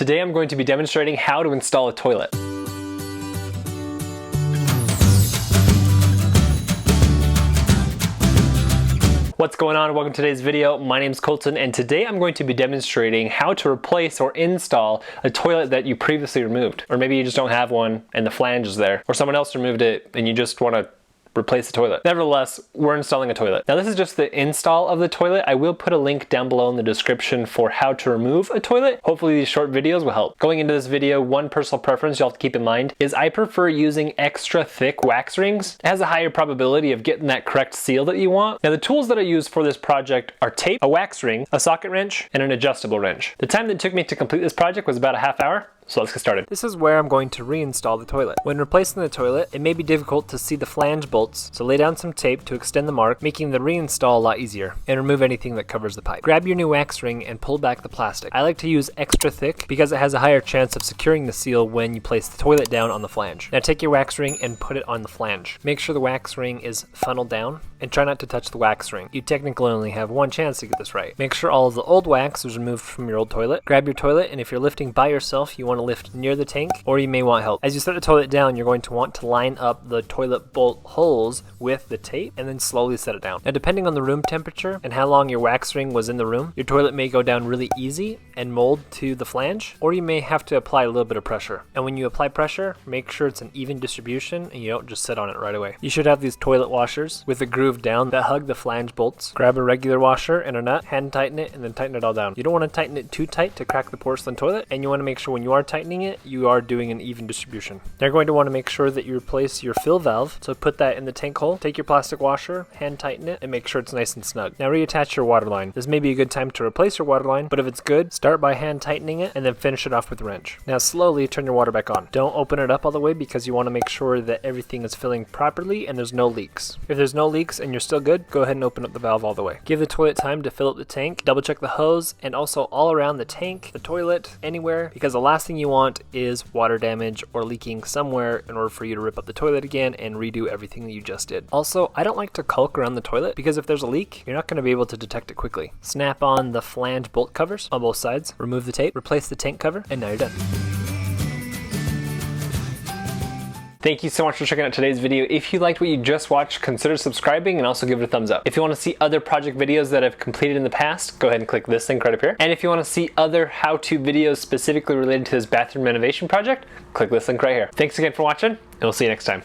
Today I'm going to be demonstrating how to install a toilet. What's going on? Welcome to today's video. My name's Colton, and today I'm going to be demonstrating how to replace or install a toilet that you previously removed. Or maybe you just don't have one and the flange is there, or someone else removed it and you just want to replace the toilet. Nevertheless, we're installing a toilet. Now this is just the install of the toilet. I will put a link down below in the description for how to remove a toilet. Hopefully these short videos will help. Going into this video, one personal preference you'll have to keep in mind is I prefer using extra thick wax rings. It has a higher probability of getting that correct seal that you want. Now the tools that I use for this project are tape, a wax ring, a socket wrench, and an adjustable wrench. The time that it took me to complete this project was about a half hour. So let's get started. This is where I'm going to reinstall the toilet. When replacing the toilet, it may be difficult to see the flange bolts, so lay down some tape to extend the mark, making the reinstall a lot easier, and remove anything that covers the pipe. Grab your new wax ring and pull back the plastic. I like to use extra thick because it has a higher chance of securing the seal when you place the toilet down on the flange. Now take your wax ring and put it on the flange. Make sure the wax ring is funneled down and try not to touch the wax ring. You technically only have one chance to get this right. Make sure all of the old wax is removed from your old toilet. Grab your toilet, and if you're lifting by yourself, you want to lift near the tank, or you may want help. As you set the toilet down, you're going to want to line up the toilet bolt holes with the tape and then slowly set it down. Now depending on the room temperature and how long your wax ring was in the room, your toilet may go down really easy and mold to the flange, or you may have to apply a little bit of pressure. And when you apply pressure, make sure it's an even distribution and you don't just sit on it right away. You should have these toilet washers with a groove down that hug the flange bolts. Grab a regular washer and a nut, hand tighten it, and then tighten it all down. You don't want to tighten it too tight to crack the porcelain toilet, and you want to make sure when you are tightening it, you are doing an even distribution. You're going to want to make sure that you replace your fill valve, so put that in the tank hole, take your plastic washer, hand tighten it, and make sure it's nice and snug. Now reattach your water line. This may be a good time to replace your water line, but if it's good, start by hand tightening it and then finish it off with a wrench. Now slowly turn your water back on. Don't open it up all the way because you want to make sure that everything is filling properly and there's no leaks. If there's no leaks and you're still good, go ahead and open up the valve all the way. Give the toilet time to fill up the tank, double check the hose, and also all around the tank, the toilet, anywhere, because the last thing you want is water damage or leaking somewhere in order for you to rip up the toilet again and redo everything that you just did. Also, I don't like to caulk around the toilet because if there's a leak, you're not going to be able to detect it quickly. Snap on the flange bolt covers on both sides, remove the tape, replace the tank cover, and now you're done. Thank you so much for checking out today's video. If you liked what you just watched, consider subscribing and also give it a thumbs up. If you want to see other project videos that I've completed in the past, go ahead and click this link right up here. And if you want to see other how-to videos specifically related to this bathroom renovation project, click this link right here. Thanks again for watching, and we'll see you next time.